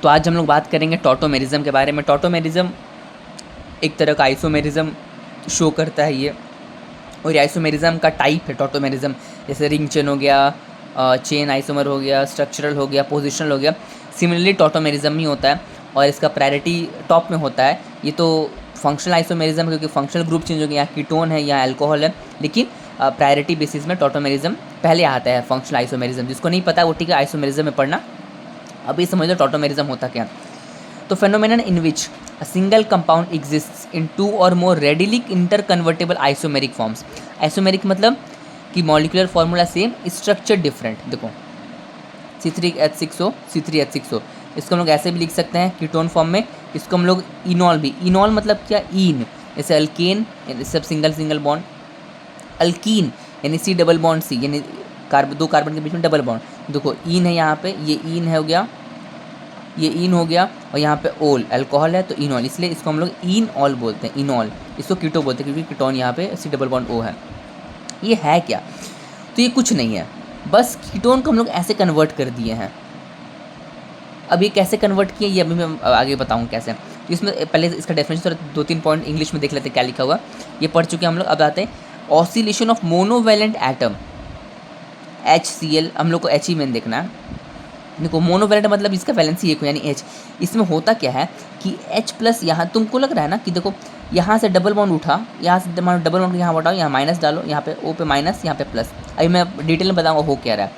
तो आज हम लोग बात करेंगे टॉटोमेरिज्म के बारे में। टॉटोमेरिज्म एक तरह का आइसोमेरिज्म शो करता है ये, और ये आइसोमेरिज्म का टाइप है टॉटोमेरिज्म। जैसे रिंग चेन हो गया, चेन आइसोमर हो गया, स्ट्रक्चरल हो गया, पोजिशनल हो गया। सिमिलरली टॉटोमेरिज्म ही होता है और इसका प्रायोरिटी टॉप में होता है। ये तो फंक्शनल आइसोमेरिज्म, क्योंकि फंक्शनल ग्रुप चेंज हो गया, यहाँ कीटोन है या अल्कोहल है, लेकिन प्रायोरिटी बेसिस में टॉटोमेरिज्म पहले आता है फंक्शनल आइसोमेरिज्म। जिसको नहीं पता वो ठीक है आइसोमेरिज्म में पढ़ना। अभी समझ लो टॉटोमेरिज्म होता क्या। तो phenomenon in which a single compound exists in two or more readily interconvertible isomeric forms। Isomeric मतलब कि molecular formula same, structure different. देखो C3H6O C3H6O, इसको हम लोग ऐसे भी लिख सकते हैं कीटोन फॉर्म में। इसको हम लोग इनॉल भी, इनॉल मतलब क्या, ईन। जैसे अल्केन सब सिंगल बॉन्ड, अल्कीन यानी C डबल बॉन्ड C यानी दो कार्बन के बीच में डबल बॉन्ड। देखो ईन है यहाँ पे, ये ईन है हो गया, ये ईन हो गया, और यहाँ पे ओल अल्कोहल है तो इनॉल, इसलिए इसको हम लोग ईन ऑल बोलते हैं, इनॉल। इसको कीटो बोलते हैं क्योंकि कीटोन यहाँ पे C डबल बॉन्ड O है। ये है क्या, तो ये कुछ नहीं है, बस कीटोन को हम लोग ऐसे कन्वर्ट कर दिए हैं। अब ये कैसे कन्वर्ट किए ये अभी मैं आगे बताऊँ कैसे। तो इसमें पहले इसका डेफिनेशन थोड़ा 2-3 पॉइंट इंग्लिश में देख लेते हैं क्या लिखा हुआ, ये पढ़ चुके हैं हम लोग। अब आते हैं oscillation of monovalent atom HCl, हम लोग को H ही मेन देखना है। देखो मोनोवैलेंट मतलब इसका वैलेंसी एक हो यानी H। इसमें होता क्या है कि H प्लस, यहाँ तुमको लग रहा है ना कि देखो यहाँ से डबल बॉन्ड उठा, यहाँ से डबल बॉन्ड यहाँ हटाओ, यहाँ माइनस डालो, यहाँ पे O पे माइनस, यहाँ पे प्लस। अभी मैं डिटेल में बताऊँगा हो क्या रहा है।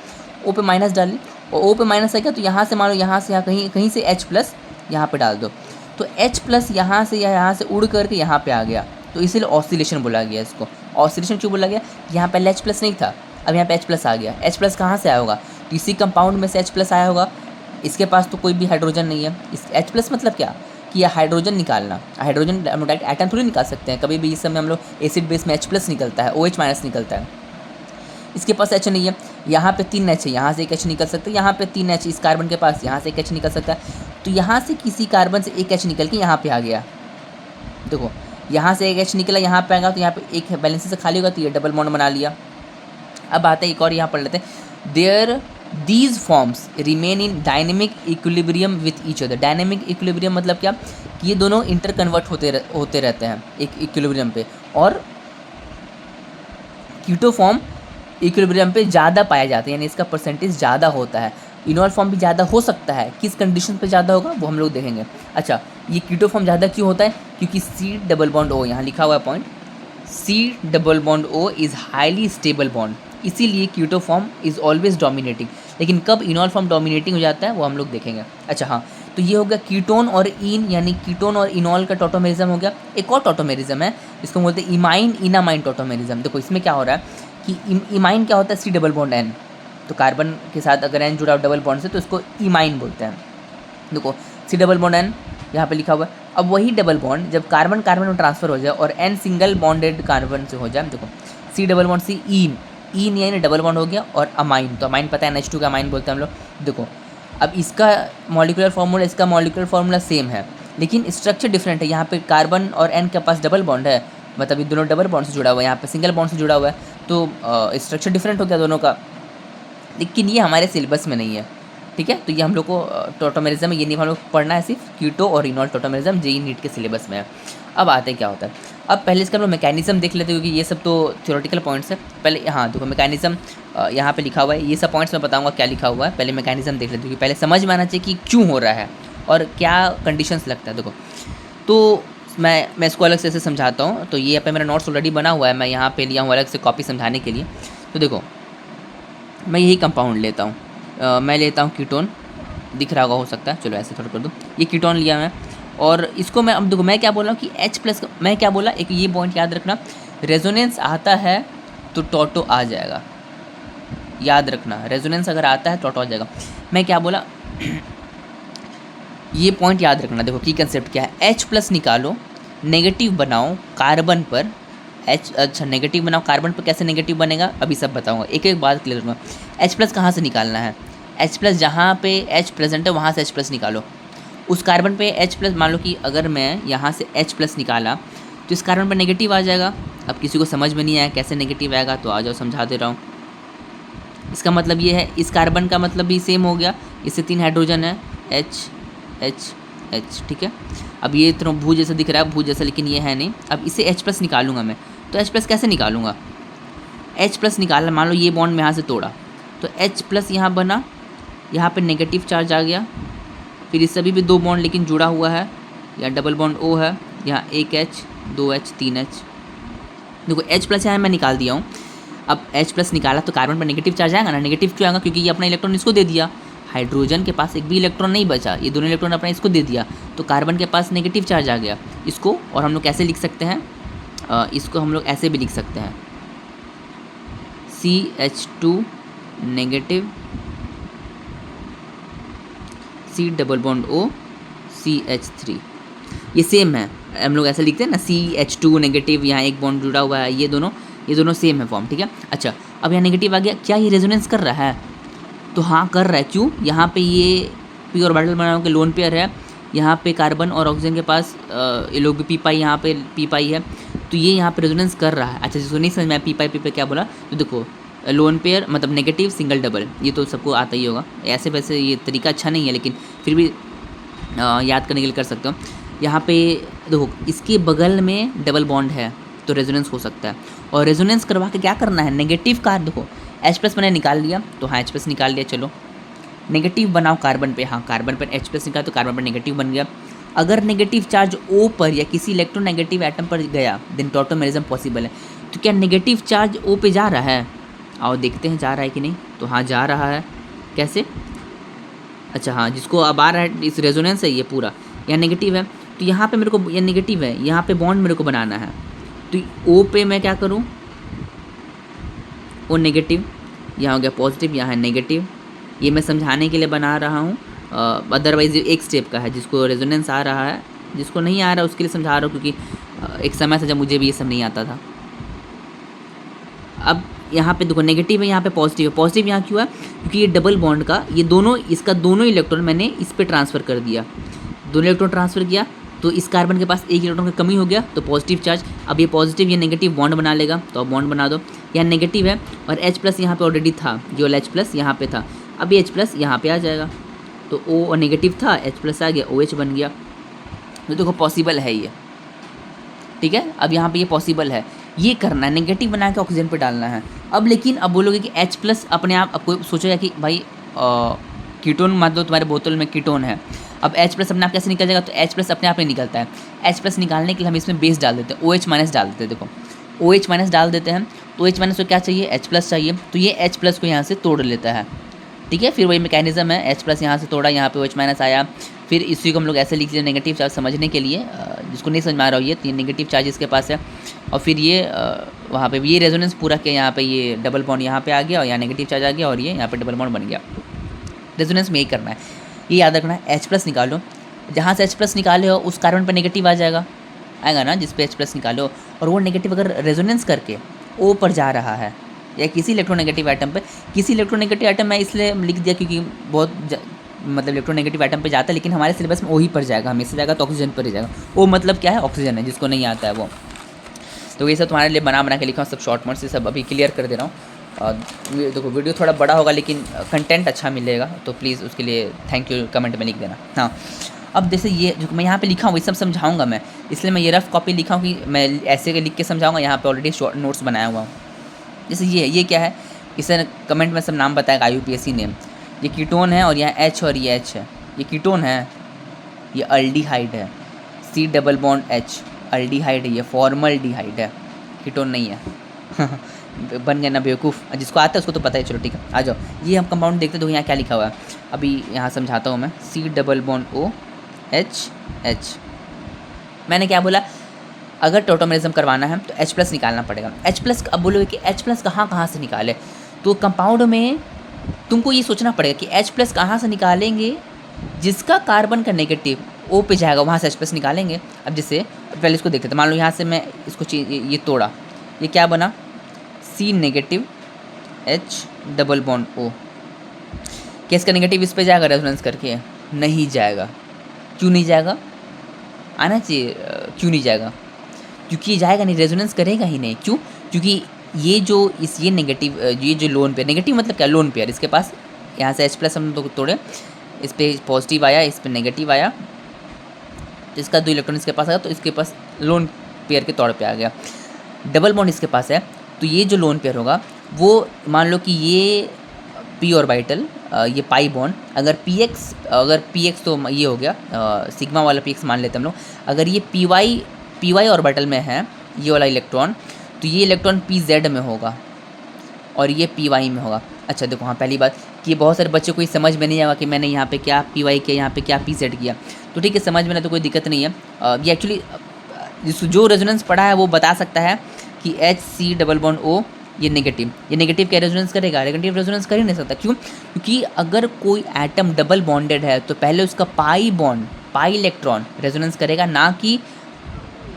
O पे माइनस डाली और O पे माइनस है क्या, तो यहाँ से मान लो यहाँ से यहाँ कहीं से H प्लस यहाँ पे डाल दो, तो H प्लस यहाँ से या यहाँ से उड़ करके यहाँ पे आ गया, तो इसीलिए ऑसिलेशन बोला गया इसको। ऑसिलेशन क्यों बोला गया, यहाँ पहले H प्लस नहीं था, अब यहाँ पे H प्लस आ गया। H प्लस कहाँ से आया होगा, किसी कंपाउंड में से H प्लस आया होगा। इसके पास तो कोई भी हाइड्रोजन नहीं है। इस H प्लस मतलब क्या कि यह हाइड्रोजन निकालना, हाइड्रोजन डायरेक्ट एटम थोड़ी निकाल सकते हैं। कभी भी इस समय हम लोग एसिड बेस में H प्लस निकलता है, OH माइनस निकलता है। इसके पास H नहीं है, यहाँ पे 3 H है, यहाँ से एक H निकल सकता है, यहाँ पे 3 H इस कार्बन के पास, यहाँ से एक H निकल सकता है। तो यहाँ से किसी कार्बन से एक H निकल के यहाँ पे आ गया। देखो यहाँ से एक H निकला, यहाँ पे आएगा तो यहाँ पे एक बैलेंस से खाली होगा, तो ये डबल बॉन्ड बना लिया। अब आते हैं एक और यहाँ पढ़ लेते हैं। There these forms remain in dynamic equilibrium with each other. Dynamic equilibrium मतलब क्या कि ये दोनों इंटर कन्वर्ट होते रहते हैं एक इक्विलिब्रियम पे, और कीटो फॉर्म इक्विलिब्रियम पे ज़्यादा पाया जाता है, यानी इसका परसेंटेज ज़्यादा होता है। इनॉल फॉर्म भी ज़्यादा हो सकता है, किस कंडीशन पे ज़्यादा होगा वो हम लोग देखेंगे। अच्छा, ये कीटो फॉर्म ज़्यादा क्यों होता है, क्योंकि C डबल बॉन्ड O, यहाँ लिखा हुआ है point, C double bond O is highly stable bond, इसीलिए keto form is always dominating. लेकिन कब इनॉल फॉर्म डोमिनेटिंग हो जाता है वो हम लोग देखेंगे। अच्छा हाँ, तो ये हो गया कीटोन और ईन, यानी कीटोन और इनॉल का टॉटोमेरिज्म हो गया। एक और टॉटोमेरिज्म है, इसको बोलते हैं इमाइन इनामाइन टॉटोमेरिज्म। देखो इसमें क्या हो रहा है कि इमाइन क्या होता है, C डबल बॉन्ड N, तो कार्बन के साथ अगर N जुड़ा हो डबल बॉन्ड से तो इसको इमाइन बोलते हैं। देखो C डबल बॉन्ड N यहाँ पे लिखा हुआ है। अब वही डबल बॉन्ड जब कार्बन कार्बन में ट्रांसफर हो जाए और N सिंगल बॉन्डेड कार्बन से हो जाए, देखो C डबल बॉन्ड C, ईन, ईन यानी डबल बॉन्ड हो गया, और अमाइन, तो अमाइन पता है NH2 का अमाइन बोलते हैं हम लोग। देखो अब इसका मॉलिक्यूलर फार्मूला, इसका मॉलिक्यूलर फार्मूला सेम है, लेकिन स्ट्रक्चर डिफरेंट है। यहाँ पे कार्बन और N के पास डबल बॉन्ड है, मतलब ये दोनों डबल बॉन्ड से जुड़ा हुआ है, यहाँ पे सिंगल बॉन्ड से जुड़ा हुआ है, तो स्ट्रक्चर डिफरेंट हो गया दोनों का। लेकिन ये हमारे सिलेबस में नहीं है, ठीक है। तो ये हम लोग को टॉटोमेरिज्म ये नहीं हम लोग पढ़ना है, सिर्फ कीटो और इनॉल टॉटोमेरिज्म JEE नीट के सिलेबस में है। अब आते हैं क्या होता है। अब पहले इसका हम लोग मैकेनिज्म देख लेते हैं, क्योंकि ये सब तो थ्योरेटिकल पॉइंट्स है। पहले हाँ देखो मैकेनिज्म यहाँ पे लिखा हुआ है, ये सब पॉइंट्स मैं बताऊँगा क्या लिखा हुआ है। पहले मैकेनिज्म देख लेते हैं, क्योंकि पहले समझ में आना चाहिए कि क्यों हो रहा है और क्या कंडीशंस लगता है। देखो तो मैं इसको अलग से ऐसे समझाता हूँ। तो ये यहाँ पे मेरा नोट्स ऑलरेडी बना हुआ है, मैं यहाँ पे लिया हूँ अलग से कॉपी समझाने के लिए। तो देखो मैं यही कंपाउंड लेता हूँ, मैं लेता हूँ कीटोन, दिख रहा होगा हो सकता है, चलो ऐसे थोड़ा कर दूँ। ये कीटोन लिया मैं, और इसको मैं अब देखो मैं क्या बोल रहा हूँ कि H प्लस, मैं क्या बोला, एक ये पॉइंट याद रखना, रेजोनेंस आता है तो टॉटो आ जाएगा, याद रखना, रेजोनेंस अगर आता है टॉटो आ जाएगा। मैं क्या बोला ये पॉइंट याद रखना। देखो की कंसेप्ट क्या है, H प्लस निकालो, नेगेटिव बनाओ कार्बन पर, H अच्छा नेगेटिव बनाओ कार्बन पर, कैसे नेगेटिव बनेगा अभी सब बताऊंगा, एक एक बात क्लियर करूँगा। H प्लस कहाँ से निकालना है, H प्लस जहाँ पे H प्रेजेंट है वहाँ से H प्लस निकालो। उस कार्बन पे H प्लस, मान लो कि अगर मैं यहाँ से H प्लस निकाला तो इस कार्बन पर नेगेटिव आ जाएगा। अब किसी को समझ में नहीं आया कैसे नेगेटिव आएगा, तो आ जाओ समझा दे रहा हूँ। इसका मतलब ये है, इस कार्बन का मतलब भी सेम हो गया, इससे 3 हाइड्रोजन है, H एच एच, ठीक है। अब ये तो भू जैसा दिख रहा है, भू जैसा, लेकिन ये है नहीं। अब इसे H प्लस निकालूंगा मैं, तो H प्लस कैसे निकालूंगा? H प्लस निकालना, मान लो ये बॉन्ड में यहाँ से तोड़ा तो H प्लस यहाँ बना, यहाँ पे नेगेटिव चार्ज आ गया, फिर इस सभी भी दो बॉन्ड लेकिन जुड़ा हुआ है, या डबल बॉन्ड O है, यहाँ एक H, दो H, तीन H। देखो H प्लस यहाँ मैं निकाल दिया हूँ। अब H प्लस निकाला तो कार्बन पर नेगेटिव चार्ज आएगा ना, नेगेटिव क्यों आएगा? क्योंकि ये अपना इलेक्ट्रॉन इसको दे दिया, हाइड्रोजन के पास एक भी इलेक्ट्रॉन नहीं बचा, ये दोनों इलेक्ट्रॉन अपना इसको दे दिया, तो कार्बन के पास नेगेटिव चार्ज आ गया इसको। और हम लोग कैसे लिख सकते हैं? इसको हम लोग ऐसे भी लिख सकते हैं, CH2 negative, C double bond O, CH3। ये सेम है, हम लोग ऐसे लिखते हैं ना, CH2 नेगेटिव, यहाँ एक बॉन्ड जुड़ा हुआ है, ये दोनों सेम है फॉर्म, ठीक है। अच्छा, अब यहाँ नेगेटिव आ गया, क्या ये रेजोनेंस कर रहा है? तो हाँ कर रहा है। क्यों? यहाँ पे ये पी ऑर्बिटल बना के लोन पेयर है, यहाँ पे कार्बन और ऑक्सीजन के पास ये लोग भी पी पाई, यहाँ पे पी पाई है, तो ये यहाँ पे रेजोनेंस कर रहा है। अच्छा, जिसको नहीं समझ में पी पाई क्या बोला, तो देखो लोन पेयर मतलब नेगेटिव सिंगल डबल, ये तो सबको आता ही होगा। ऐसे वैसे ये तरीका अच्छा नहीं है, लेकिन फिर भी याद करने के लिए कर सकते हो। यहाँ पे देखो इसके बगल में डबल बॉन्ड है, तो रेजोनेंस हो सकता है। और रेजोनेंस करवा के क्या करना है? नेगेटिव का देखो H प्लस मैंने निकाल लिया, तो हाँ H प्लस निकाल लिया, चलो नेगेटिव बनाओ कार्बन पे, हाँ कार्बन पर H प्लस निकाला तो कार्बन पर नेगेटिव बन गया। अगर नेगेटिव चार्ज O पर या किसी इलेक्ट्रोनेगेटिव एटम पर गया देन टॉटोमेरिज्म पॉसिबल है। तो क्या नेगेटिव चार्ज O पे जा रहा है? आओ देखते हैं जा रहा है कि नहीं। तो हाँ जा रहा है। कैसे? अच्छा हाँ, जिसको अब आ रहा है इस रेजोनेंस है ये पूरा, यहाँ नेगेटिव है, तो यहाँ पे मेरे को ये नेगेटिव है, यहाँ पे बॉन्ड मेरे को बनाना है, तो O पे मैं क्या करूँ? O नेगेटिव, यहाँ हो गया पॉजिटिव, यहाँ है नेगेटिव। ये मैं समझाने के लिए बना रहा हूँ, अदरवाइज एक स्टेप का है, जिसको रेजोनेंस आ रहा है, जिसको नहीं आ रहा है उसके लिए समझा रहा हूँ, क्योंकि एक समय था जब मुझे भी ये सब नहीं आता था। अब यहाँ पे देखो नेगेटिव है, यहाँ पे पॉजिटिव है। पॉजिटिव यहाँ क्यों है? क्योंकि ये डबल बॉन्ड का ये दोनों, इसका दोनों इलेक्ट्रॉन मैंने इस पे ट्रांसफ़र कर दिया, दोनों इलेक्ट्रॉन ट्रांसफ़र किया, तो इस कार्बन के पास एक इलेक्ट्रॉन की कमी हो गया, तो पॉजिटिव चार्ज। अब ये पॉजिटिव ये नेगेटिव बॉन्ड बना लेगा, तो अब बॉन्ड बना दो, यहाँ नेगेटिव है और H प्लस यहाँ पे ऑलरेडी था, जो H प्लस यहाँ पे था, अब ये H प्लस यहाँ पे आ जाएगा, तो O और नेगेटिव था, H प्लस आ गया, OH बन गया। तो देखो पॉसिबल है ये, ठीक है। अब यहाँ पे ये पॉसिबल है, ये करना है, नेगेटिव बना के ऑक्सीजन पे डालना है। अब लेकिन अब बोलोगे कि H प्लस अपने आप, अब कोई सोचेगा कि भाई कीटोन मान लो तुम्हारे बोतल में कीटोन है, अब H प्लस अपने आप कैसे निकल जाएगा? तो H प्लस अपने आप नहीं निकलता है। H प्लस निकालने के लिए हम इसमें बेस डाल देते हैं, OH माइनस डाल देते हैं। देखो OH माइनस डाल देते हैं, तो OH माइनस को क्या चाहिए? H प्लस चाहिए, तो ये H प्लस को यहाँ से तोड़ लेता है, ठीक है। फिर वही मैकेनिज्म है, H प्लस यहाँ से तोड़ा, यहाँ पे OH माइनस आया, फिर इसी को हम लोग ऐसे लिख लिया नेगेटिव चार्ज समझने के लिए, जिसको नहीं समझ में आ रहा हो, ये तीन नेगेटिव चार्ज इसके पास है, और फिर ये वहाँ पे भी ये रेजोनेंस पूरा किया, यहाँ पे ये डबल बॉन्ड यहाँ पे आ गया, और यहाँ नेगेटिव चार्ज आ गया, और ये यहाँ पे डबल बॉन्ड बन गया। रेजोनेंस में यही करना है, ये याद रखना है। H प्लस निकालो, जहाँ से H प्लस निकाले हो उस कार्बन पर नेगेटिव आ जाएगा ना, जिस पे H प्लस निकालो, और वो नेगेटिव अगर रेजोनेंस करके O पर जा रहा है या किसी इलेक्ट्रोनेगेटिव आइटम पे, किसी इलेक्ट्रोनेगेटिव आइटम मैं इसलिए लिख दिया क्योंकि बहुत मतलब इलेक्ट्रोनेगेटिव आइटम पे जाता है, लेकिन हमारे सिलेबस में O ही पर जाएगा, हमेशा जाएगा, तो ऑक्सीजन पर ही जाएगा। O मतलब क्या है? ऑक्सीजन है, जिसको नहीं आता है वो। तो ये सब तुम्हारे लिए बना के लिखा हूँ, सब शॉर्ट नोट्स से सब अभी क्लियर कर दे रहा हूँ। देखो वीडियो थोड़ा बड़ा होगा लेकिन कंटेंट अच्छा मिलेगा, तो प्लीज़ उसके लिए थैंक यू कमेंट में लिख देना। हाँ, अब जैसे ये जो मैं यहाँ पे लिखा हूँ ये सब समझाऊंगा मैं, इसलिए मैं ये रफ कॉपी लिखा हूँ कि मैं ऐसे लिख के समझाऊंगा। यहाँ पे ऑलरेडी शॉर्ट नोट्स बनाया हुआ हूँ। जैसे ये क्या है, इसे कमेंट में सब नाम बताएगा, IUPAC नेम। ये कीटोन है और यहाँ H और ये H है, ये कीटोन है, ये अल्डिहाइड है, C double bond H, aldehyde है, ये फॉर्मल्डिहाइड है, कीटोन नहीं है। बन गया ना बेवकूफ़, जिसको आता है उसको तो पता है। चलो ठीक है, आ जाओ, ये हम कंपाउंड देखते तो यहाँ क्या लिखा हुआ है, अभी यहाँ समझाता हूँ मैं। C double bond O H H, मैंने क्या बोला? अगर टॉटोमेरिज्म करवाना है तो H प्लस निकालना पड़ेगा। H प्लस, अब बोलोगे कि H प्लस कहाँ से निकाले, तो कंपाउंड में तुमको ये सोचना पड़ेगा कि H प्लस कहाँ से निकालेंगे, जिसका कार्बन का नेगेटिव O पे जाएगा वहाँ से H प्लस निकालेंगे। अब जैसे पहले इसको देखते थे, मान लो यहाँ से मैं इसको ये तोड़ा, ये क्या बना? C negative H double bond O। क्या इसका नेगेटिव इस पे जाएगा रेजोनेंस करके? नहीं जाएगा। क्यों नहीं जाएगा? आना चाहिए, क्यों नहीं जाएगा? क्योंकि ये जाएगा नहीं, रेजोनेंस करेगा ही नहीं। क्यों? क्योंकि ये जो ये नेगेटिव, ये जो लोन पेयर, नेगेटिव मतलब क्या? लोन पेयर, इसके पास यहाँ से H प्लस हम लोग तोड़े, इस पर पॉजिटिव आया, इस पर नेगेटिव आया, तो इसका 2 इलेक्ट्रॉन इसके पास आया, तो इसके पास लोन पेयर के तौर पे आ गया। डबल बॉन्ड इसके पास है, तो ये जो लोन पेयर होगा वो मान लो कि ये पी ऑर्बिटल, ये पाई बॉन्ड, अगर पी एक्स तो ये हो गया सिग्मा वाला पी एक्स मान लेते हैं हम लोग। अगर ये पी वाई ऑर्बिटल में है ये वाला इलेक्ट्रॉन, तो ये इलेक्ट्रॉन पी जेड में होगा और ये पी वाई में होगा। अच्छा देखो, हाँ पहली बात कि बहुत सारे बच्चों को ये समझ में नहीं आएगा कि मैंने यहाँ पे क्या पी वाई किया, यहाँ पे क्या पी जेड किया, तो ठीक है, समझ में ना तो कोई दिक्कत नहीं है। ये एक्चुअली जो रेजोनेंस पढ़ा है वो बता सकता है कि H C double bond O ये नेगेटिव क्या रेजोनेंस करेगा, नेगेटिव रेजोनेंस कर ही नहीं सकता। क्यों? क्योंकि अगर कोई एटम डबल बॉन्डेड है तो पहले उसका पाई इलेक्ट्रॉन रेजोनेंस करेगा, ना कि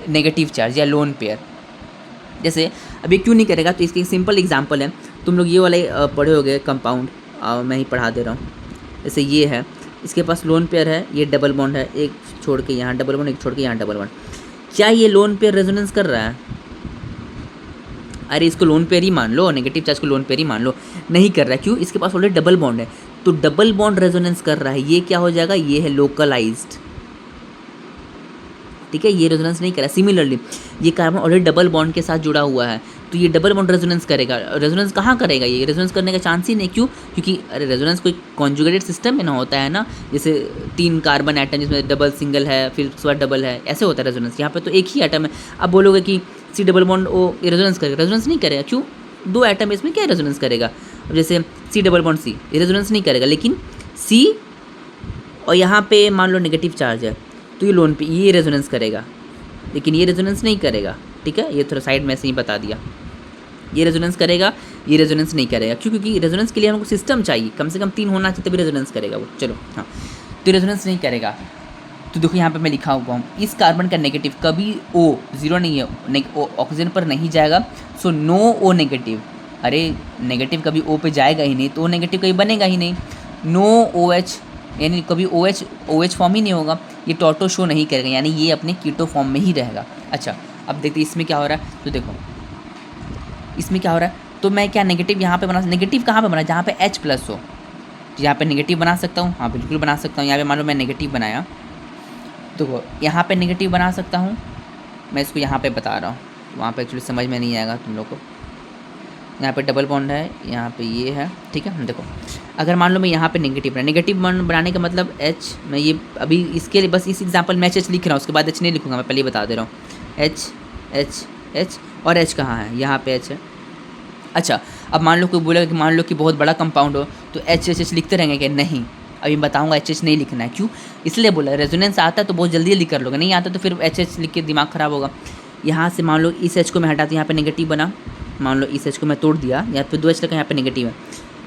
नेगेटिव चार्ज या लोन पेयर। जैसे अब ये क्यों नहीं करेगा, तो इसके सिंपल एग्जांपल है, तुम लोग ये वाले पढ़े होगे कंपाउंड, मैं ही पढ़ा दे रहा हूँ। जैसे ये है, इसके पास लोन पेयर है, ये डबल बॉन्ड है, एक छोड़ के यहाँ डबल बॉन्ड, एक छोड़ के यहाँ डबल बॉन्ड। क्या ये लोन पेयर रेजोनेंस कर रहा है? अरे इसको लोन पेयर ही मान लो, नेगेटिव चार्ज को लोन पेयर ही मान लो, नहीं कर रहा है। क्यों? इसके पास ऑलरेडी डबल बॉन्ड है, तो डबल बॉन्ड रेजोनेंस कर रहा है, ये क्या हो जाएगा, ये है लोकलाइज्ड। ठीक है, ये रेजोनेंस नहीं कर रहा। सिमिलरली ये कार्बन ऑलरेडी डबल बॉन्ड के साथ जुड़ा हुआ है, तो ये डबल बॉन्ड रेजोनेंस करेगा। रेजोनेंस कहाँ करेगा? ये रेजोनेंस करने का चांस ही नहीं। क्यों? क्योंकि अरे रेजोनेंस कोई कॉन्जुगेटेड सिस्टम में ना होता है ना, जैसे 3 कार्बन एटम जिसमें डबल सिंगल है, फिर उसके बाद डबल है, ऐसे होता है रेजोनेंस। यहाँ पे तो एक ही एटम है। अब बोलोगे कि सी डबल बॉन्ड ओ ये रेजोनेंस करेगा, रेजोनेंस नहीं करेगा। क्यों? 2 एटम इसमें क्या रेजोनेंस करेगा? अब जैसे सी डबल बॉन्ड सी, ये रेजोनेंस नहीं करेगा, लेकिन सी और यहाँ पे मान लो नेगेटिव चार्ज है, तो ये लोन पे ये रेजोनेंस करेगा, लेकिन ये रेजोनेंस नहीं करेगा। ठीक है, ये थोड़ा साइड में से ही बता दिया, ये रेजोनेंस करेगा, ये रेजोनेंस नहीं करेगा। क्यों? क्योंकि रेजोनेंस के लिए हमको सिस्टम चाहिए, कम से कम 3 होना चाहिए तभी रेजोनेंस करेगा वो। चलो हाँ, तो रेजोनेंस नहीं करेगा। तो देखो यहाँ पे मैं लिखा हुआ हूँ, इस कार्बन का नेगेटिव कभी O 0 नहीं है, ऑक्सीजन पर नहीं जाएगा, सो नो O नेगेटिव। अरे नेगेटिव कभी O पे जाएगा ही नहीं, तो O नेगेटिव कभी बनेगा ही नहीं। नो OH, यानी कभी OH फॉर्म ही नहीं होगा, ये टॉटो शो नहीं करेगा, यानी ये अपने कीटो फॉर्म में ही रहेगा। अच्छा अब देखते इसमें क्या हो रहा है, तो देखो इसमें क्या हो रहा है, तो मैं क्या नेगेटिव यहाँ पे बना, नेगेटिव कहाँ पे बना, जहाँ पे H प्लस हो, तो यहाँ पे नेगेटिव बना सकता हूँ। हाँ बिल्कुल बना सकता हूँ। यहाँ पे मान लो मैं नेगेटिव बनाया, तो यहाँ पे नेगेटिव बना सकता हूँ। मैं इसको यहाँ पे बता रहा हूँ, वहाँ पे एक्चुअली समझ में नहीं आएगा तुम लोग को। यहाँ पे डबल बॉन्ड है, यहाँ पे ये है। ठीक है, देखो अगर मान लो मैं यहाँ पे नेगेटिव बॉन्ड बनाने का मतलब H, मैं ये अभी इसके लिए बस इस एग्जांपल में H लिख रहा हूँ, उसके बाद H नहीं लिखूँगा, मैं पहले ही बता दे रहा हूँ। H और H कहाँ है, यहाँ पे H है। अच्छा अब मान लो कोई बोलेगा कि मान लो कि बहुत बड़ा कंपाउंड हो, तो H लिखते रहेंगे क्या? नहीं, अभी बताऊंगा H नहीं लिखना है। क्यों? इसलिए बोला रेजोनेंस आता है तो बहुत जल्दी लिख कर लोगे, नहीं आता तो फिर H लिख के दिमाग ख़राब होगा। यहाँ से मान लो इस H को मैं हटाती, यहाँ पे नेगेटिव बना, मान लो इस H को मैं तोड़ दिया, यहाँ पे 2 H लगा, यहाँ पे नेगेटिव है।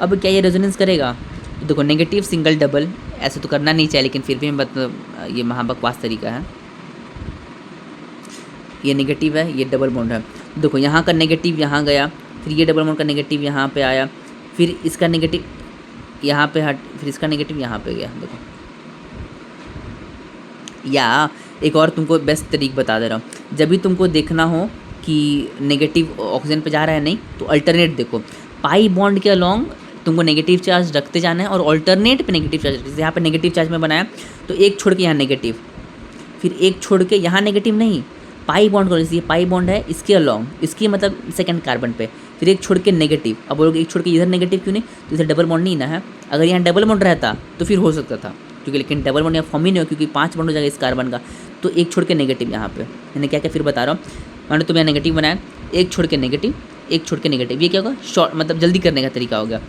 अब क्या ये रेजोनेंस करेगा? तो देखो नेगेटिव सिंगल डबल, ऐसे तो करना नहीं चाहिए, लेकिन फिर भी मतलब ये महाबकवास तरीका है। ये नेगेटिव है, ये डबल बॉन्ड है, देखो यहाँ का नेगेटिव यहाँ गया, फिर ये डबल बॉन्ड का नेगेटिव यहाँ पे आया, फिर इसका नेगेटिव यहाँ पे हट, फिर इसका नेगेटिव यहाँ पे गया। देखो, या एक और तुमको बेस्ट तरीक बता दे रहा हूँ, जब भी तुमको देखना हो कि नेगेटिव ऑक्सीजन पे जा रहा है नहीं, तो अल्टरनेट देखो, पाई बॉन्ड के अलॉन्ग तुमको नेगेटिव चार्ज रखते जाना है और अल्टरनेट पे नेगेटिव चार्ज। जैसे यहाँ पे नेगेटिव चार्ज में बनाया, तो एक छोड़ के यहाँ नेगेटिव, फिर एक छोड़ के यहाँ नेगेटिव नहीं, पाई बॉन्ड को, जैसे ये पाई बॉन्ड है इसके अलॉन्ग, इसकी मतलब सेकंड कार्बन पे, फिर एक छोड़ के नेगेटिव। अब बोलोगे एक छोड़ के इधर नेगेटिव क्यों नहीं, तो इधर डबल बॉन्ड नहीं ना है। अगर यहाँ डबल बॉन्ड रहता तो फिर हो सकता था, क्योंकि लेकिन डबल बॉन्ड यहाँ फॉर्म ही नहीं हो, क्योंकि 5 बॉन्ड हो जाएगा इस कार्बन का, तो एक छोड़ के नेगेटिव यहाँ पे। मैंने क्या क्या फिर बता रहा हूँ, मैंने तुम यहाँ नेगेटिव बनाया, एक छोड़ के नेगेटिव, एक छोड़ के नेगेटिव, ये क्या होगा, शॉर्ट मतलब जल्दी करने का तरीका हो गया।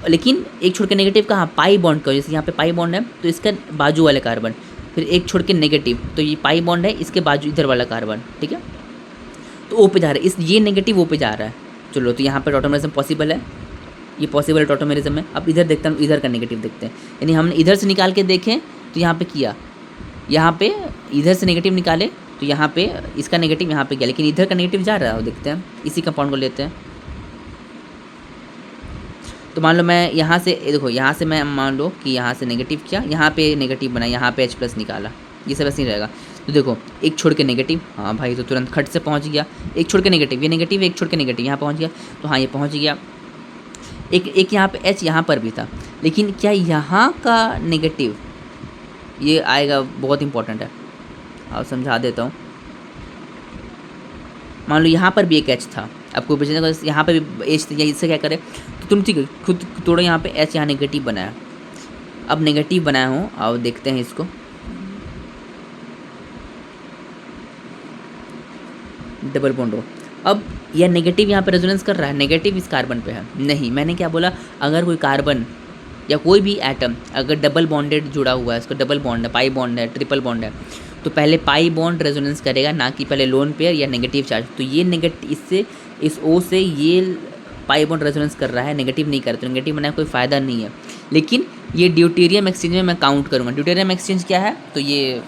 लेकिन एक छोड़ के नेगेटिव कहाँ, पाई बॉन्ड का, जैसे यहाँ पे पाई बॉन्ड है तो इसका बाजू वाले कार्बन, फिर एक छोड़ के नेगेटिव, तो ये पाई बॉन्ड है इसके बाजू इधर वाला कार्बन। ठीक है, तो ओ पे जा रहा है, इस ये नेगेटिव ओ पे जा रहा है। चलो तो यहाँ पर टॉटोमेरिज्म पॉसिबल है, ये पॉसिबल है टॉटोमेरिज्म है। अब इधर देखते हैं, इधर का नेगेटिव देखते हैं, यानी हमने इधर से निकाल के देखें तो यहाँ पे किया, यहाँ पे इधर से नेगेटिव निकाले तो यहाँ पे इसका नेगेटिव यहाँ पे गया, लेकिन इधर का नेगेटिव जा रहा है। देखते हैं, इसी कंपाउंड को लेते हैं। तो मान लो मैं यहाँ से देखो, यहाँ से मैं मान लो कि यहाँ से नेगेटिव किया, यहाँ पे नेगेटिव बना, यहाँ पे H प्लस निकाला, ये सब ऐसे ही रहेगा। तो देखो एक छोड़ के नेगेटिव, हाँ भाई तो तुरंत खट से पहुँच गया, एक छोड़ के नेगेटिव, ये नेगेटिव, एक छोड़ के नेगेटिव यहाँ पहुँच गया, तो हाँ ये पहुँच गया। एक यहाँ पे H यहाँ पर भी था, लेकिन क्या यहाँ का नेगेटिव ये आएगा, बहुत इंपॉर्टेंट है। और समझा देता हूँ। मान लो यहाँ पर भी एक H था, आपको बचने का यहाँ पे भी H था, इससे क्या करें तो तुम ठीक है खुद थोड़ा यहाँ पे H यहाँ नेगेटिव बनाया। अब नेगेटिव बनाया हूँ, और देखते हैं इसको। डबल बॉन्ड हो। अब यह नेगेटिव यहाँ पे रेजोनेंस कर रहा है, नेगेटिव इस कार्बन पे है। नहीं, मैंने क्या बोला, अगर कोई कार्बन या कोई भी एटम अगर डबल बॉन्डेड जुड़ा हुआ है, इसको डबल बॉन्ड है, पाई बॉन्ड है, ट्रिपल बॉन्ड है, तो पहले पाई बॉन्ड रेजोनेंस करेगा, ना कि पहले लोन पेयर या नेगेटिव चार्ज। तो ये नेगेटिव, इससे इस O से ये पाई बॉन्ड रेजोनेंस कर रहा है, नेगेटिव नहीं कर रहा, तो नेगेटिव बनाया कोई फ़ायदा नहीं है। लेकिन ये ड्यूटेरियम एक्सचेंज में मैं काउंट करूँगा। ड्यूटेरियम एक्सचेंज क्या है, तो ये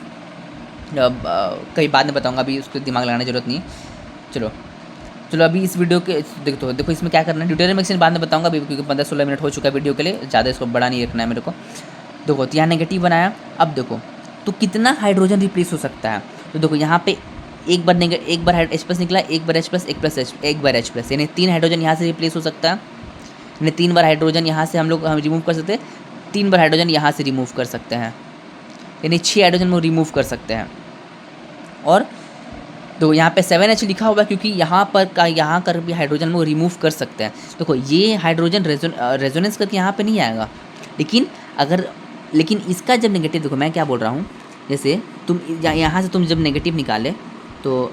कई बाद में बताऊँगा, अभी उसको दिमाग लगाने की जरूरत नहीं है। चलो अभी इस वीडियो के देखो इसमें क्या करना है। ड्यूटेरियम एक्सचेंज बाद में बताऊंगा अभी, क्योंकि 15-16 मिनट हो चुका है वीडियो के लिए, ज़्यादा इसको बड़ा नहीं रखना है मेरे को। देखो तो यहाँ नेगेटिव बनाया। अब देखो तो कितना हाइड्रोजन रिप्लेस हो सकता है। तो देखो यहाँ पे एक बार H+ निकला, एक बार H+, एक बार H+, यानी 3 हाइड्रोजन यहाँ से रिप्लेस हो सकता है। यानी 3 बार हाइड्रोजन यहाँ से हम रिमूव कर सकते हैं, 3 बार हाइड्रोजन यहाँ से रिमूव कर सकते हैं, यानी 6 हाइड्रोजन वो रिमूव कर सकते हैं। और तो यहाँ पे 7H लिखा हुआ है, क्योंकि यहाँ कर भी हाइड्रोजन वो रिमूव कर सकते हैं। देखो ये हाइड्रोजन रेजोनेंस करके यहाँ पे नहीं आएगा, लेकिन इसका जब नेगेटिव, देखो मैं क्या बोल रहा हूँ, जैसे तुम यहाँ से तुम जब नेगेटिव निकाले तो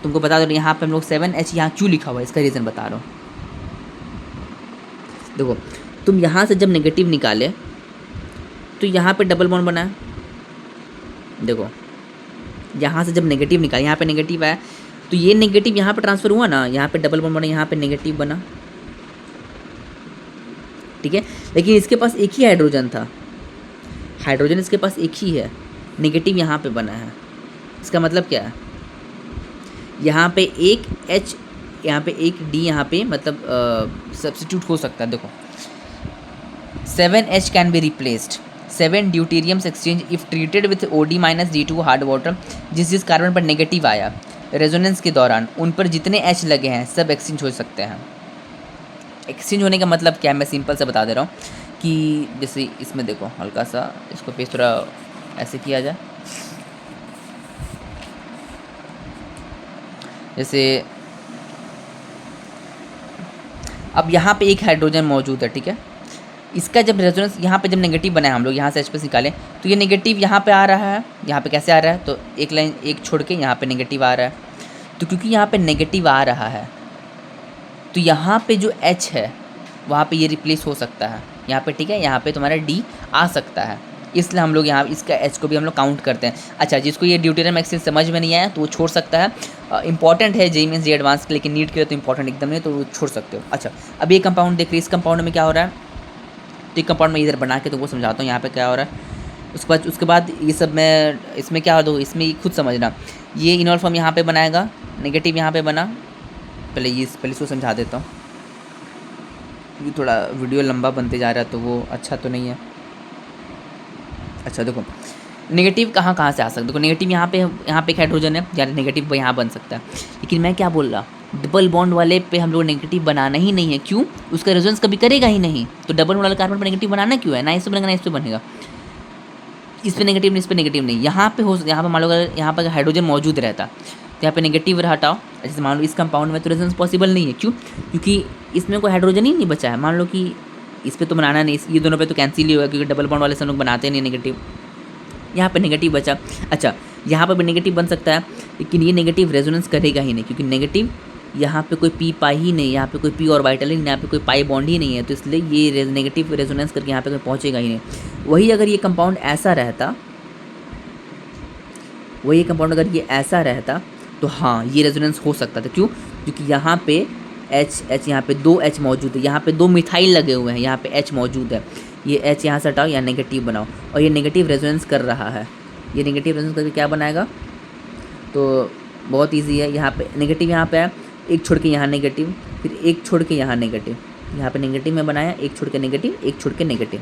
तुमको बता दो यहाँ पे हम लोग 7H यहाँ क्यों लिखा हुआ है, इसका रीज़न बता रहा हूँ। देखो तुम यहाँ से जब नेगेटिव निकाले तो यहाँ पे डबल बॉन्ड बना है। देखो यहाँ से जब नेगेटिव निकाले, यहाँ पे नेगेटिव आया, तो ये नेगेटिव यहाँ पे ट्रांसफ़र हुआ ना, यहाँ पे डबल बॉन्ड बना, यहाँ पे नेगेटिव बना, ठीक है। लेकिन इसके पास एक ही हाइड्रोजन था, हाइड्रोजन इसके पास एक ही है, नेगेटिव यहाँ पे बना है। इसका मतलब क्या है, यहाँ पे एक H, यहाँ पे एक D, यहाँ पे मतलब सब्स्टिट्यूट हो सकता है। देखो 7H can be replaced 7 deuteriums exchange if treated with OD- D2 hard water. जिस कार्बन पर नेगेटिव आया रेजोनेंस के दौरान, उन पर जितने H लगे हैं सब एक्सचेंज हो सकते हैं। एक्सचेंज होने का मतलब क्या है, मैं सिंपल से बता दे रहा हूँ कि जैसे इसमें देखो हल्का सा इसको पेज थोड़ा ऐसे किया जाए, जैसे अब यहाँ पे एक हाइड्रोजन मौजूद है, ठीक है। इसका जब रेजोनेंस यहाँ पे जब नेगेटिव बनाए हम लोग, यहाँ से H+ निकालें, तो ये नेगेटिव यहाँ पे आ रहा है। यहाँ पे कैसे आ रहा है, तो एक लाइन एक छोड़ के यहाँ पे नेगेटिव आ रहा है। तो क्योंकि यहाँ पे नेगेटिव आ रहा है, तो यहाँ पे जो H है वहाँ पे ये रिप्लेस हो सकता है यहाँ पे, ठीक है। यहाँ पे तुम्हारा D आ सकता है, इसलिए हम लोग यहाँ इसका H को भी हम लोग काउंट करते हैं। अच्छा, जिसको ये ड्यूटेरियम एक्सचेंज समझ में नहीं आया तो वो छोड़ सकता है। इंपॉर्टेंट है JEE मेंस एडवांस के, लेकिन नीट के लिए तो इंपॉर्टेंट एकदम नहीं, तो वो छोड़ सकते हो। अच्छा, अब ये कंपाउंड देख रही है, इस कंपाउंड में क्या हो रहा है, तो एक कंपाउंड में इधर बना के तो वो समझाता हूँ यहाँ पे क्या हो रहा है। उसके बाद ये सब मैं इसमें क्या हो, दो इसमें खुद समझना। ये इनॉल फॉर्म यहाँ पे बनाएगा, नेगेटिव यहाँ पे बना, पहले इसको समझा देता हूँ, क्योंकि थोड़ा वीडियो लंबा बनते जा रहा है तो वो अच्छा तो नहीं है। अच्छा देखो नेगेटिव कहाँ से आ सकता है। देखो नेगेटिव यहाँ पे एक हाइड्रोजन है, यानी नेगेटिव यहाँ बन सकता है। लेकिन मैं क्या बोल रहा, डबल बॉन्ड वाले पे हम लोग नेगेटिव बनाना ही नहीं है। क्यों, उसका रेजोनेंस कभी करेगा ही नहीं, तो डबल बॉन्ड वाले कार्बन पर नेगेटिव बनाना क्यों है, ना इस पे बनेगा ना इस पे बनेगा। इस पे नेगेटिव नहीं, इस पे नेगेटिव नहीं। यहाँ पे मान लो अगर यहाँ पर हाइड्रोजन मौजूद रहता तो यहाँ पे नेगेटिव हटाओ। जैसे मान लो इस कंपाउंड में तो रेजोनेंस पॉसिबल नहीं है। क्यों, क्योंकि इसमें कोई हाइड्रोजन ही नहीं बचा है। मान लो कि इस पर तो बनाना नहीं, ये दोनों पे तो कैंसिल ही होगा, क्योंकि डबल बॉन्ड वाले से हम लोग बनाते नहीं नेगेटिव। यहाँ पे नेगेटिव बचा। अच्छा, यहाँ पर भी नेगेटिव बन सकता है, लेकिन ये नेगेटिव रेजोनेंस करेगा ही नहीं, क्योंकि नेगेटिव यहाँ पे कोई पी पाई ही नहीं, यहाँ पे कोई पी ऑर्बिटल ही नहीं, यहाँ पे कोई पाई बॉन्ड ही नहीं है, तो इसलिए ये नेगेटिव रेजोनेंस करके यहाँ पे कोई पहुँचेगा ही नहीं। वही अगर ये कंपाउंड ऐसा रहता, तो हाँ ये रेजोनेंस हो सकता था। क्यों, क्योंकि यहाँ पे H यहाँ पे 2 H मौजूद है, यहाँ पे 2 मिथाइल लगे हुए हैं, यहाँ पे H मौजूद है। ये H यहाँ से हटाओ, या नेगेटिव बनाओ, और ये नेगेटिव रेजोनेंस कर रहा है। ये नेगेटिव रेजोनेंस करके क्या बनाएगा, तो बहुत इजी है। यहाँ पे नेगेटिव यहाँ पे है, एक छोड़ के यहाँ नेगेटिव, फिर एक छोड़ के यहाँ नेगेटिव, यहाँ पे नेगेटिव में बनाया, एक छोड़ के नेगेटिव, एक छोड़ के नेगेटिव,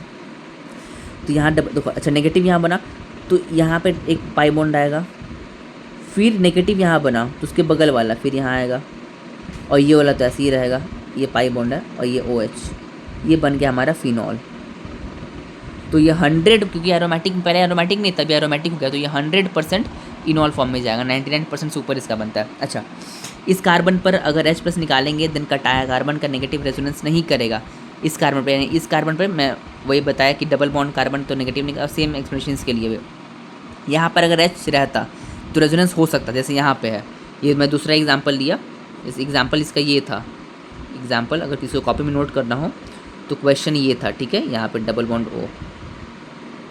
तो यहाँ देखो। अच्छा, नेगेटिव यहाँ बना तो यहाँ पे एक पाई बॉन्ड आएगा, फिर नेगेटिव यहाँ बना तो उसके बगल वाला फिर यहाँ आएगा, और ये वाला तो ऐसे ही रहेगा, ये पाई बॉन्ड है और ये OH, ये बन गया हमारा फिनॉल। तो ये 100, क्योंकि एरोमेटिक पहले एरोमेटिक नहीं तभी एरोमेटिक हो गया, तो ये 100% इनॉल फॉर्म में जाएगा, 99% सुपर इसका बनता है। अच्छा, इस कार्बन पर अगर H+ निकालेंगे देन कटाया कार्बन का नेगेटिव रेजोनेंस नहीं करेगा इस कार्बन पर, यानी इस कार्बन पर मैं वही बताया कि डबल बॉन्ड कार्बन तो नेगेटिव नहीं, सेम एक्सप्लेनेशन के लिए यहाँ पर अगर H रहता तो रेजोनेंस हो सकता, जैसे यहाँ पे है। ये मैं दूसरा एग्जांपल लिया, इस एग्जांपल इसका ये था एग्जांपल, अगर किसी को कॉपी में नोट करना हो तो क्वेश्चन ये था, ठीक है, यहाँ पे डबल बॉन्ड O,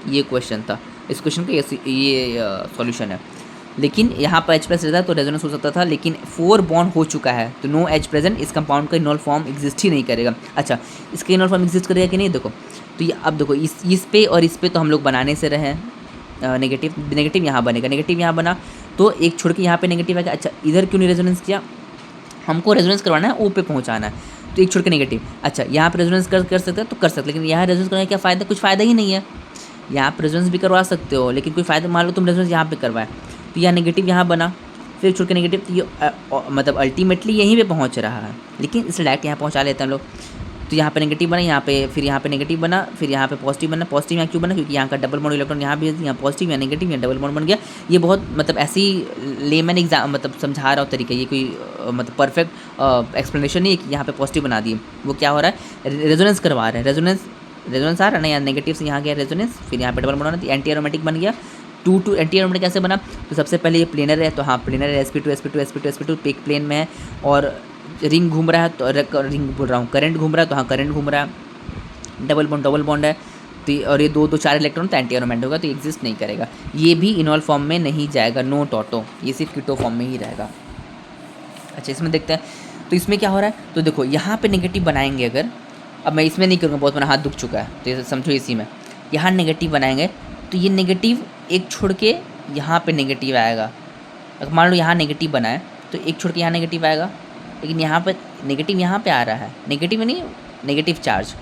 ये क्वेश्चन था, इस क्वेश्चन का ये सॉल्यूशन है। लेकिन यहाँ पर H+ रहता तो रेजोनेंस हो सकता था, लेकिन 4 बॉन्ड हो चुका है तो नो H प्रेजेंट, इस कंपाउंड का इनॉल फॉर्म एग्जिस्ट ही नहीं करेगा। अच्छा, इसका इनॉल फॉर्म एग्जिस्ट करेगा कि नहीं, देखो तो ये अब देखो इस पे और इस पे तो हम लोग बनाने से रहे नेगेटिव यहाँ बनेगा, नेगेटिव यहाँ बना तो एक छोड़ के यहाँ पे नेगेटिव आएगा। अच्छा, इधर क्यों नहीं रेजोनेंस किया, हमको रेजोनेंस करवाना है O पे पहुँचाना है, तो एक छोड़ के नेगेटिव। अच्छा, यहाँ पे रेजोनेंस कर सकते हैं तो कर सकते, लेकिन यहाँ रेजोनेंस करने का क्या फ़ायदा, कुछ फ़ायदा ही नहीं है। यहाँ पर रेजोनेंस भी करवा सकते हो लेकिन कोई फ़ायदा, मान लो तुम रेजोनेंस यहाँ पे करवाए तो यहाँ नेगेटिव यहाँ बना, फिर छोड़ के नेगेटिव, तो ये मतलब अल्टीमेटली यहीं पे पहुँच रहा है, लेकिन इस डायरेक्ट यहाँ पहुँचा लेते हैं हम लोग। तो यहाँ पे नेगेटिव बना, यहाँ पे फिर यहाँ पे नेगेटिव बना, फिर यहाँ पे पॉजिटिव बना। पॉजिटिव यहाँ क्यों बना, क्योंकि यहाँ का डबल बॉन्ड इलेक्ट्रॉन यहाँ भी है, यहाँ पॉजिटिव यहाँ नेगेटिव, यहाँ डबल बॉन्ड बन गया। ये बहुत मतलब ऐसी लेमन एग्जाम मतलब समझा रहा हूँ तरीका, ये कोई मतलब परफेक्ट एक्सप्लेनेशन नहीं है कि यहाँ पे पॉजिटिव बना दिए। वो क्या हो रहा है, रेजोनेंस करवा रहे हैं, रेजोनेंस आ रहा है ना, यहाँ नेगेटिव से यहाँ गया रेजोनेंस, फिर यहाँ पे डबल बॉन्ड बना, एंटी एरोमेटिक बन गया। 2 एंटी एरोमेटिक कैसे बना, तो सबसे पहले ये प्लेनर है, तो हाँ प्लेनर है, sp2 एक प्लेन में है, और रिंग घूम रहा है, तो रिंग बोल रहा हूँ, करंट घूम रहा है, तो हाँ करंट घूम रहा है, डबल बॉन्ड है, तो और ये 4 इलेक्ट्रॉन तो एंटी एरोमेंट होगा, तो एग्जिस्ट नहीं करेगा, ये भी इनॉल फॉर्म में नहीं जाएगा, नो टॉटो, ये सिर्फ कीटो फॉर्म में ही रहेगा। अच्छा, इसमें देखते हैं, तो इसमें क्या हो रहा है, तो देखो यहाँ पे नेगेटिव बनाएंगे अगर, अब मैं इसमें नहीं करूँगा, बहुत मेरा हाथ दुख चुका है, तो ये समझो इसी में यहाँ नेगेटिव बनाएंगे तो ये नेगेटिव एक छोड़ के यहाँ पे नेगेटिव आएगा। अगर मान लो यहाँ नेगेटिव बनाए तो एक छोड़ के यहाँ नेगेटिव आएगा, लेकिन यहाँ पर नेगेटिव यहाँ पे आ रहा है, नेगेटिव नहीं, नेगेटिव चार्ज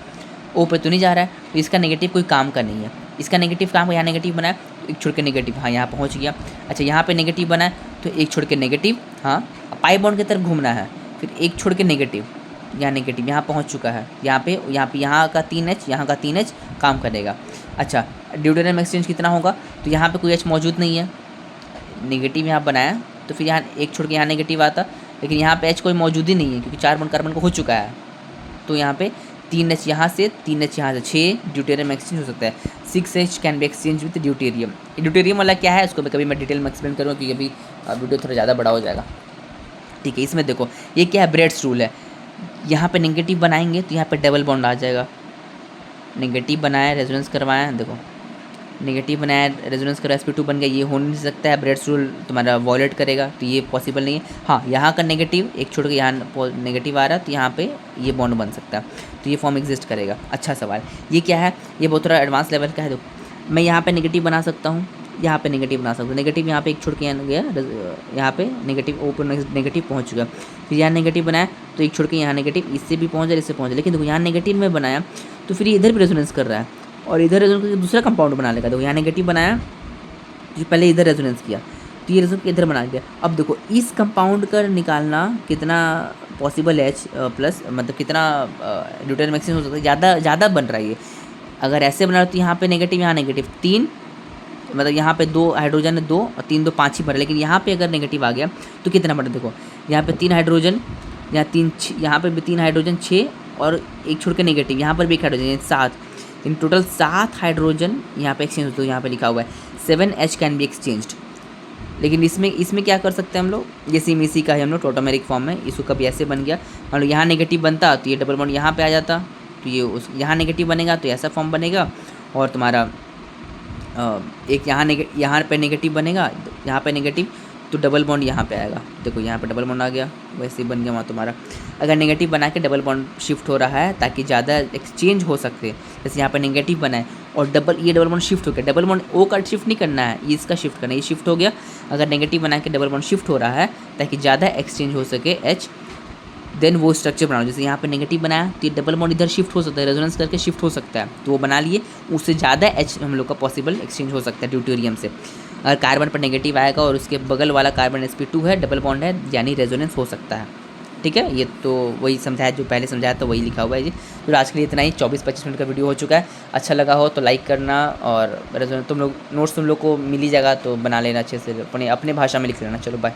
O पे तो नहीं जा रहा है, तो इसका नेगेटिव कोई काम का नहीं है, इसका नेगेटिव काम का, यहाँ नेगेटिव बनाए तो एक छोड़ के नेगेटिव, हाँ यहाँ पहुँच गया। अच्छा, यहाँ पे नेगेटिव बनाए तो एक छोड़ के नेगेटिव, हाँ पाई बॉन्ड की तरफ घूमना है, फिर एक छोड़ के नेगेटिव, यहाँ पहुँच चुका है, यहाँ का 3H, यहाँ का 3H काम करेगा। अच्छा, ड्यूटेरियम एक्सचेंज कितना होगा, तो यहाँ पे कोई H मौजूद नहीं है, नेगेटिव यहाँ बनाया तो फिर यहाँ एक छोड़ के यहाँ नेगेटिव आता, लेकिन यहाँ पे H कोई मौजूद ही नहीं है क्योंकि 4 बॉन्ड कार्बन को हो चुका है, तो यहाँ पे 3H यहाँ से 3H यहाँ से 6 ड्यूटेरियम एक्सचेंज हो सकता है। 6H can be exchange with deuterium. Deuterium वाला क्या है उसको मैं कभी डिटेल में एक्सप्लेन करूँगा क्योंकि अभी वीडियो थोड़ा ज़्यादा बड़ा हो जाएगा, ठीक है। इसमें देखो ये क्या है, ब्रेड्स रूल है, यहाँ पे नेगेटिव बनाएंगे तो यहाँ पे डबल बॉन्ड आ जाएगा, नेगेटिव बनाया रेजोनेंस करवाया, देखो नेगेटिव बनाया रेजोनेंस करा, sp2 बन गया, ये हो नहीं सकता है, ब्रेड्स रूल तुम्हारा वॉयलेट करेगा, तो ये पॉसिबल नहीं है। हाँ, यहाँ का नेगेटिव एक छोड़ के यहाँ नेगेटिव आ रहा है तो यहाँ पे ये बॉन्ड बन सकता है, तो ये फॉर्म एग्जिस्ट करेगा। अच्छा सवाल, ये क्या है, ये बहुत थोड़ा एडवांस लेवल का है। देखो मैं यहाँ पे नेगेटिव बना सकता हूँ, यहाँ पे नेगेटिव बना सकता हूँ, नेगेटिव यहाँ पे एक छोड़ के गया, यहाँ पे नेगेटिव O पर नेगेटिव पहुँच चुका, फिर यहाँ नेगेटिव बनाया तो एक छोड़ के यहाँ नेगेटिव, इससे भी पहुँच जाए, इससे पहुँच जाए, लेकिन देखो यहाँ नेगेटिव में बनाया तो फिर इधर भी रेजोनेंस कर रहा है और इधर रेजोनेंस करके दूसरा कंपाउंड बना लेगा। देखो यहाँ नेगेटिव बनाया तो पहले इधर रेजोनेंस किया तो ये रेजोनेंस इधर बना दिया। अब देखो इस कंपाउंड का निकालना कितना पॉसिबल H प्लस, मतलब कितना ड्यूटेरियम एक्सचेंज हो सकता है, ज़्यादा बन रहा है ये। अगर ऐसे बना तो यहाँ पे नेगेटिव, यहाँ नेगेटिव 3, मतलब यहाँ पे 2 हाइड्रोजन है 2 और 3 2 5 ही बना, लेकिन यहाँ पे अगर नेगेटिव आ गया तो कितना बना, देखो यहाँ पे 3 हाइड्रोजन, यहाँ पे भी 3 हाइड्रोजन 6 और एक छोड़ के नेगेटिव, यहाँ पर भी एक हाइड्रोजन 7, इन टोटल 7 हाइड्रोजन यहाँ पे एक्सचेंज होते हैं। यहाँ पे लिखा हुआ है 7H कैन बी एक्सचेंज्ड, लेकिन इसमें क्या कर सकते हैं हम लोग, ये सेम इसी का है, हम लोग टोटोमेरिक फॉर्म में, इसको कभी ऐसे बन गया, मान लो यहाँ नेगेटिव बनता तो ये डबल बॉन्ड यहाँ पे आ जाता, तो ये यहाँ नेगेटिव बनेगा तो ऐसा फॉर्म बनेगा, और तुम्हारा एक यहाँ पे नेगेटिव बनेगा, यहाँ पे नेगेटिव तो डबल बॉन्ड यहाँ पे आएगा, देखो यहाँ पे डबल बॉन्ड आ गया, वैसे ही बन गया वहाँ तुम्हारा। अगर नेगेटिव बना के डबल बॉन्ड शिफ्ट हो रहा है ताकि ज़्यादा एक्सचेंज हो सकते, जैसे यहाँ पे नेगेटिव बनाए और ये डबल बॉन्ड शिफ्ट हो गया, डबल बॉन्ड O का शिफ्ट नहीं करना है, ये इसका शिफ्ट करना है, ये शिफ्ट हो गया। अगर नेगेटिव बना के डबल बॉन्ड शिफ्ट हो रहा है ताकि ज़्यादा एक्सचेंज हो सके H, देन वो स्ट्रक्चर बनाओ। जैसे यहाँ पे नेगेटिव बनाया तो ये डबल बॉन्ड इधर शिफ्ट हो सकता है, रेजोनेंस करके शिफ्ट हो सकता है, तो वो बना लिए, उससे ज़्यादा H हम लोग का पॉसिबल एक्सचेंज हो सकता है ड्यूटेरियम से। अगर कार्बन पर नेगेटिव आएगा और उसके बगल वाला कार्बन sp2 है, डबल बॉन्ड है, यानी रेजोनेंस हो सकता है, ठीक है, ये तो वही समझाया जो पहले समझाया था वही लिखा हुआ है जी। तो आज के लिए इतना ही, 24-25 मिनट का वीडियो हो चुका है। अच्छा लगा हो तो लाइक करना, और तुम लोग नोट्स तुम लोग को मिल ही जाएगा तो बना लेना अच्छे से, अपने भाषा में लिख लेना। चलो बाय।